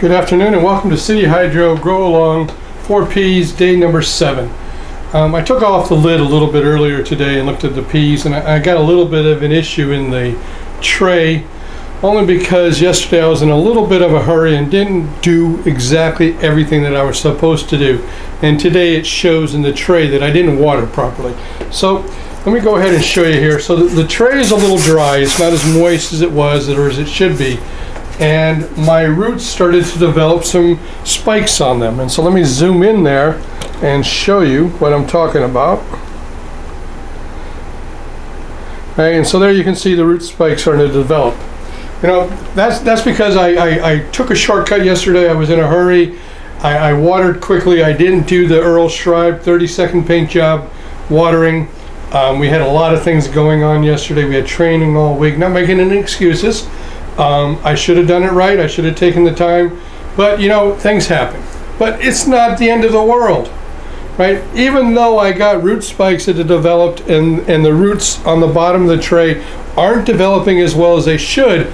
Good afternoon and welcome to City Hydro Grow-A-Long 4 peas, day number 7. I took off the lid a little bit earlier today and looked at the peas, and I got a little bit of an issue in the tray, only because yesterday I was in a little bit of a hurry and didn't do exactly everything that I was supposed to do. And today it shows in the tray that I didn't water properly. So let me go ahead and show you here. So the tray is a little dry. It's not as moist as it was or as it should be. And my roots started to develop some spikes on them. And so let me zoom in there and show you what I'm talking about. Okay, and so there you can see the root spikes starting to develop. You know, that's because I took a shortcut yesterday. I was in a hurry. I watered quickly. I didn't do the Earl Strike 30-second paint job watering. We had a lot of things going on yesterday. We had training all week. Not making any excuses. I should have done it right. I should have taken the time, but you know, things happen. But it's not the end of the world, right? Even though I got root spikes that have developed and the roots on the bottom of the tray aren't developing as well as they should,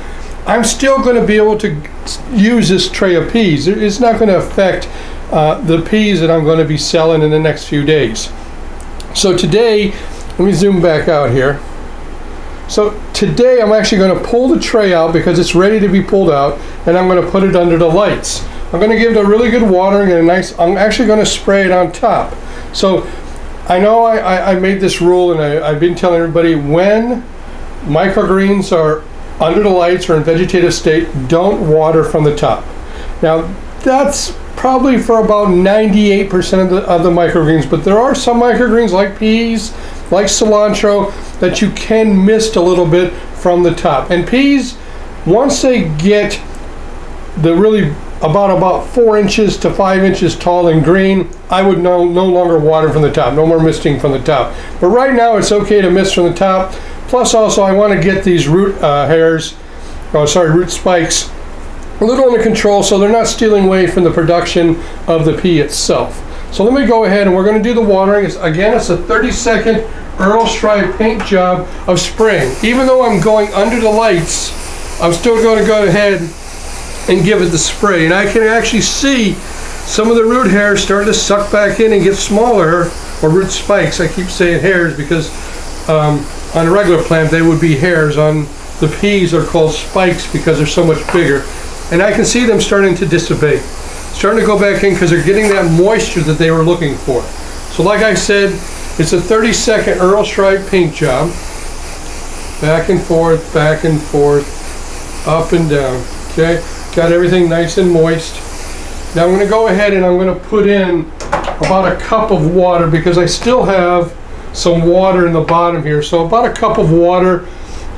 I'm still going to be able to use this tray of peas. It's not going to affect the peas that I'm going to be selling in the next few days. So today, let me zoom back out here. So today I'm actually going to pull the tray out because it's ready to be pulled out, and I'm going to put it under the lights. I'm going to give it a really good watering and I'm actually going to spray it on top. So I know I made this rule, and I've been telling everybody, when microgreens are under the lights or in vegetative state, don't water from the top. Now that's probably for about 98% of the microgreens, but there are some microgreens like peas, like cilantro, that you can mist a little bit from the top. And peas, once they get the really about 4 inches to 5 inches tall and green, I would no longer water from the top. No more misting from the top. But right now it's okay to mist from the top. Plus also I want to get these root root spikes a little under control so they're not stealing away from the production of the pea itself. So let me go ahead and we're going to do the watering. Again, it's a 30-second Earl Strike paint job of spraying. Even though I'm going under the lights, I'm still going to go ahead and give it the spray. And I can actually see some of the root hairs starting to suck back in and get smaller, or root spikes. I keep saying hairs because on a regular plant they would be hairs. On the peas are called spikes because they're so much bigger. And I can see them starting to dissipate, starting to go back in because they're getting that moisture that they were looking for. So like I said, it's a 30-second Earl Strike paint job. Back and forth, up and down. Okay, got everything nice and moist. Now I'm going to go ahead and I'm going to put in about a cup of water because I still have some water in the bottom here. So about a cup of water.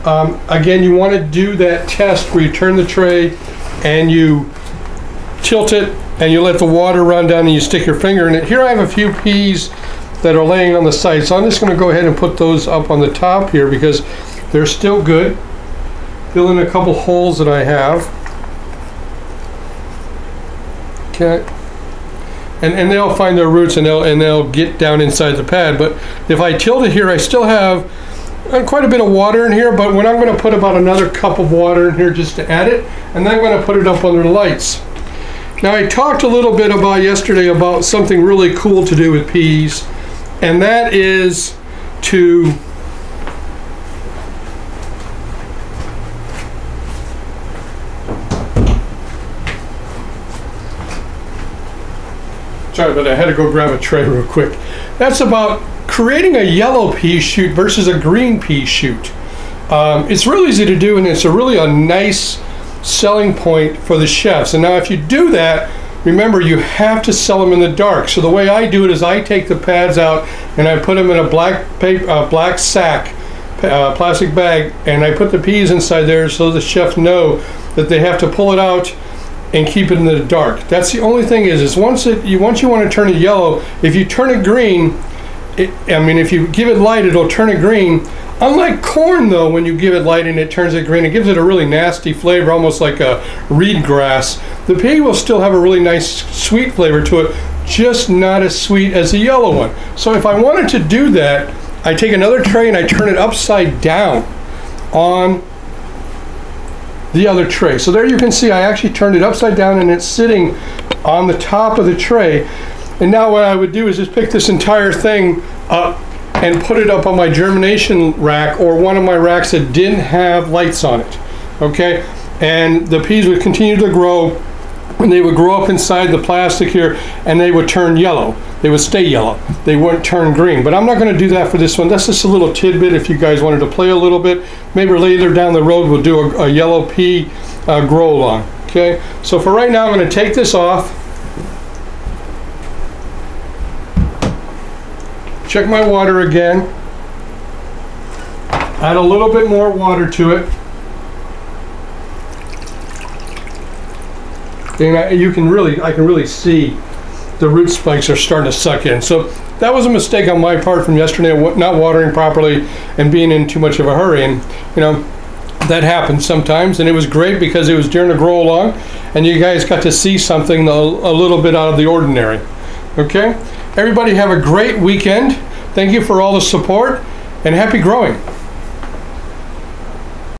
Again, you want to do that test where you turn the tray and you tilt it and you let the water run down and you stick your finger in it. Here I have a few peas that are laying on the side, so I'm just going to go ahead and put those up on the top here because they're still good. Fill in a couple holes that I have. Okay. And they'll find their roots and they'll get down inside the pad. But if I tilt it here, I still have quite a bit of water in here, but when I'm going to put about another cup of water in here just to add it, and then I'm going to put it up under the lights. Now I talked a little bit about yesterday about something really cool to do with peas, and that is to sorry, but I had to go grab a tray real quick. That's about creating a yellow pea shoot versus a green pea shoot. It's really easy to do, and it's a nice selling point for the chefs. And now if you do that, remember you have to sell them in the dark. So the way I do it is I take the pads out and I put them in a black sack, plastic bag, and I put the peas inside there so the chefs know that they have to pull it out and keep it in the dark. That's the only thing is once you want to turn it yellow, if you turn it green, if you give it light, it'll turn it green. Unlike corn though, when you give it light and it turns it green, it gives it a really nasty flavor, almost like a reed grass. The pea will still have a really nice sweet flavor to it, just not as sweet as the yellow one. So if I wanted to do that, I take another tray and I turn it upside down on the other tray. So there you can see I actually turned it upside down and it's sitting on the top of the tray. And now what I would do is just pick this entire thing up and put it up on my germination rack or one of my racks that didn't have lights on it, okay? And the peas would continue to grow, and they would grow up inside the plastic here, and they would turn yellow. They would stay yellow. They wouldn't turn green. But I'm not going to do that for this one. That's just a little tidbit if you guys wanted to play a little bit. Maybe later down the road we'll do a yellow pea grow-along, okay? So for right now I'm going to take this off. Check my water again. Add a little bit more water to it. And I can really see the root spikes are starting to suck in. So that was a mistake on my part from yesterday, not watering properly and being in too much of a hurry. And you know, that happens sometimes. And it was great because it was during the grow along, and you guys got to see something a little bit out of the ordinary. Okay, everybody have a great weekend. Thank you for all the support, and happy growing.